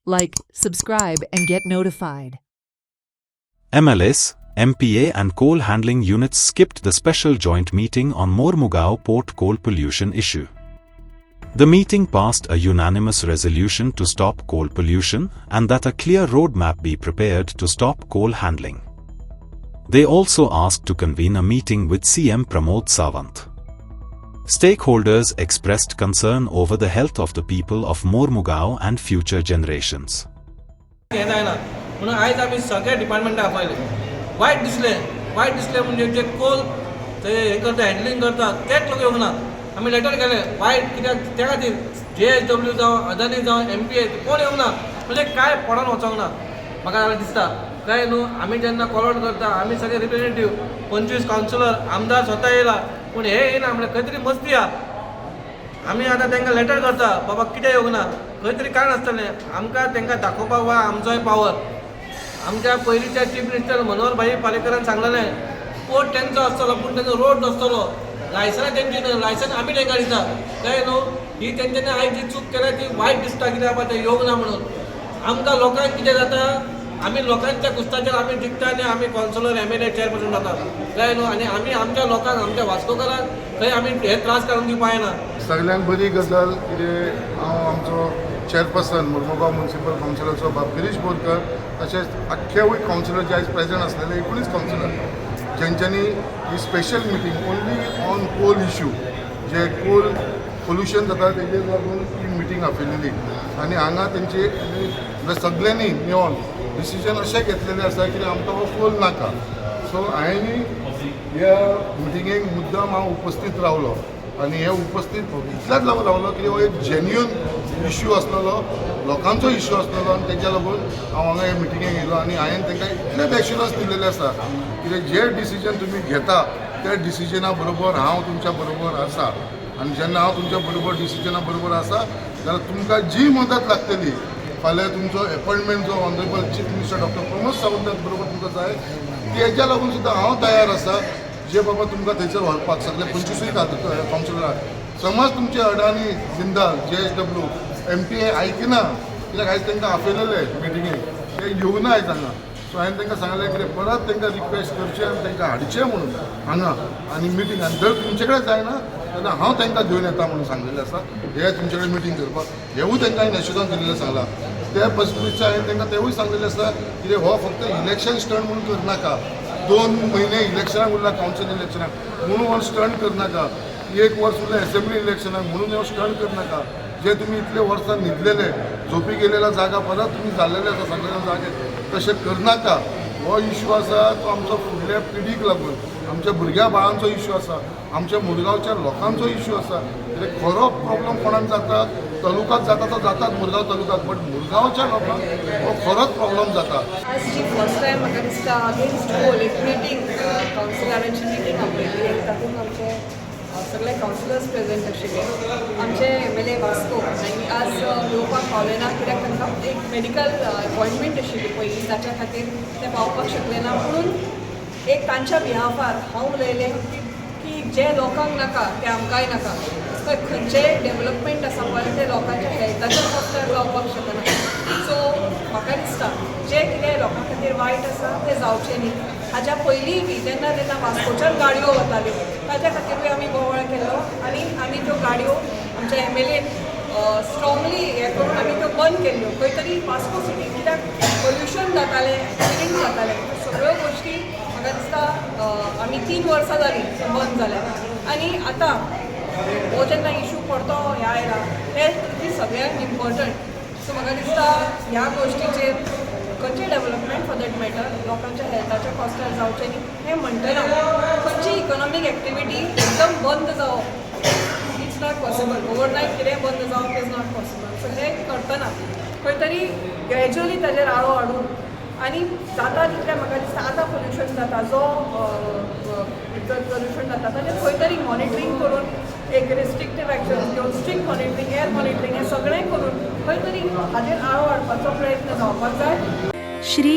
Like, subscribe, and get notified. MLS, MPA and coal handling units skipped the special joint meeting on Mormugao port coal pollution issue. The meeting passed a unanimous resolution to stop coal pollution and that a clear roadmap be prepared to stop coal handling. They also asked to convene a meeting with CM Pramod Sawant. Stakeholders expressed concern over the health of the people of Mormugao and future generations. म्हणून आज आम्ही सगळ्या डिपार्टमेंटा आपयले वायट दिसले म्हणजे जे Coal ते हे करता हँडलिंग करता तेच लोक येवंक ना आमी लेटर केले वायट कित्याक त्या खातीर JSW जावं अदानी जावं MPA कोण येवंक ना म्हणजे काय पडोन वचोंक ना म्हाका जाल्यार दिसता काय न्हू आमी जेन्ना कॉलआउट करता आमी सगळे रिप्रेझेंटेटिव्ह 25 कावन्सिलर आमदार स्वता येयला पूण हे येयना म्हणजे खंय तरी मस्ती आहा आमी आतां तांकां लेटर करता बाबा कितें येवंक ना खंय तरी कारण आसतलें आमकां तांकां दाखोवपाक वा आमचोय पावर आमच्या पयलींच्या चीफ मिनिस्टर मनोहर भाई पालेकरान सांगलेलें पोर्ट तेंचो आसतलो पूण तेंचो रोड नासतलो लायसनां तेंची न्हय लायसन आमी तांकां दिता कळ्ळें न्हू ही तेंच्यांनी आयज जी चूक केल्या ती वायट दिसता कित्याक बाबा ते येवंक ना म्हणून आमकां लोकांक कितें जाता आमी लोकांच्या कुस्ताचेर आमी जिखता आनी आमी कावन्सिलर MLA चेअरपर्सन जाता कळ्ळें न्हू आनी आमी आमच्या लोकांक आमच्या वास्कोकारांक खंय आमी हे त्रास काडून दिवपाक येना सगळ्यांत बरी गजाल कितें हांव आमचो चेअरपर्सन मुर्मुगांव म्युनिसिपल कावन्सिलाचो बाब गिरीश बोरकर तशेंच आख्खेवूय कावन्सिलर जे आयज प्रेझेंट आसलेले 19 कावन्सिलर जेंच्यांनी ही special meeting only on coal issue जे कोल पोल्युशन जाता तेजेर लागून ही मिटींग आपयलेली आनी हांगा तेंचे सगळ्यांनी मेळोन डिसिजन अशें घेतलेलें आसा की आमकां हो कोल नाका सो हांवें ह्या मिटिंगेक मुद्दम हांव उपस्थित रावलो आनी हे उपस्थित इतल्याच लागून रावलो की हो एक जेन्युन इश्यू आसलेलो लोकांचो इश्यू आसलेलो आनी तेच्या लागून हांव हांगा हे मिटिंगेक येयलो आनी हांवें तांकां इतलेच एश्युरन्स दिलेले आसा की जे डिसिजन तुमी घेता त्या डिसिजना बरोबर हांव तुमच्या बरोबर आसा आनी जेन्ना हांव तुमच्या बरोबर डिसिजना बरोबर आसा जाल्यार तुमकां जी मदत लागतली फाल्यां तुमचो अपॉयंटमेंट जो honourable chief minister doctor Pramod Sawant बरोबर तुमकां जाय तेच्या लागून सुद्दां हांव तयार आसा जे बाबा तुमकां थंयसर व्हरपाक सगळे 25 कावन्सिलराक समज तुमचे अडानी जिंदाल JSW MPA आयकिना कित्याक आयज तांकां आपयलेले मिटिंगेक ते येवना आयज हांगा सो हांवें तांकां सांगलें की परत तांकां रिक्वेस्ट करचें आनी तांकां हाडचें म्हणून हांगा आनी मिटींग आनी जर तुमचे कडेन जायना जाल्यार हांव तांकां घेवन येता म्हणून सांगलेलें आसा हे तुमचे कडेन मिटींग करपाक हेवूय तांकां हांवें एश्युरन्स दिल्लें सांगलां त्या परिस्थितीचे हांवें तांकां तेवूय सांगलेलें आसा की हो फक्त इलेक्शन स्टंट म्हणून करनाका 2 म्हयने इलेक्शनाक उरला कावन्सिल इलेक्शनाक म्हणून हो स्टंट करनाका 1 वर्स उरलें असेंब्ली इलेक्शनाक म्हणून हो स्टंट करनाका जे तुमी इतले वर्सां न्हिदलेले झोपी गेलेला जागा परत तुमी जाल्लेले आसा सगळ्या जागे तशें करनाका हो इश्यू आसा तो आमचो फुडल्या पिढीक लागून आमच्या भुरग्या बाळांचो इश्यू आसा आमच्या मुरगांवच्या लोकांचो इश्यू आसा कित्याक खरो प्रॉब्लम कोणाक जाता तालुकाक जाता तो जाताच मुरगांव तालुकाक बट मुरगांवच्या लोकांक हो खरोच प्रॉब्लम जाता आज जी फर्स्ट टायम म्हाका दिसता अगेन्स्ट कोल एक मिटींग कावन्सिलरांची मिटींग आपयली तातूंत आमचे सगळे कावन्सिलर्स प्रेझेंट आशिल्ले आमचे MLA वास्को आनी आज येवपाक पावले ना कित्याक तांकां एक मेडिकल अपॉयंटमेंट आशिल्ली पयलीं ताच्या खातीर ते पावपाक शकले ना म्हणून एक तांच्या बिहाफार हांव उलयलें की जे लोकांक नाका ते आमकांय नाका खंयचे डेवलपमेंट आसा पळय ते लोकांच्या हेल्थाच्या कॉस्टार जावपाक शकना सो म्हाका दिसता जे कितें लोकां खातीर वायट आसा तें जावचें न्ही हाच्या पयलीं बी जेन्ना वास्कोच्यान गाडयो वताल्यो ताच्या खातीरूय आमी बोवाळ केलो आनी आमी त्यो गाडयो आमच्या MLA स्ट्रॉंगली हें करून आमी त्यो बंद केल्ल्यो खंय तरी वास्को सिटी कित्याक पोल्युशन जातालें एक्सिडेंट जाताले सगळ्यो गोश्टी म्हाका दिसता आमी 3 वर्सां जालीं बंद जाल्यात आनी आतां हो जेन्ना इशू पडतो ह्या येरा हेल्थ सगळ्यांत इम्पॉर्टंट सो म्हाका दिसता ह्या गोश्टीचेर खंयचें डेवलपमेंट फॉर दॅट मॅटर लोकांच्या हेल्थाच्या कॉस्टार जावचें न्ही हें म्हणटना खंयची इकॉनॉमीक एक्टिविटी एकदम बंद जावप इट्स नॉट पॉसिबल ओवरनायट कितें बंद जावप इज नॉट पॉसिबल सो हें करतना खंय तरी ग्रॅज्युअली ताजेर आळो हाडून आनी जाता तितलें म्हाका दिसता आतां पोल्युशन जाता जो पोल्युशन जाता ताजेर खंय तरी मॉनिटरींग करून एक रिस्ट्रिक्टीव एक्शन घेवन स्ट्रिक्ट मॉनिटरींग एअर मॉनिटरींग हें सगळें करून खंय तरी हाजेर आळो हाडपाचो प्रयत्न जावपाक जाय श्री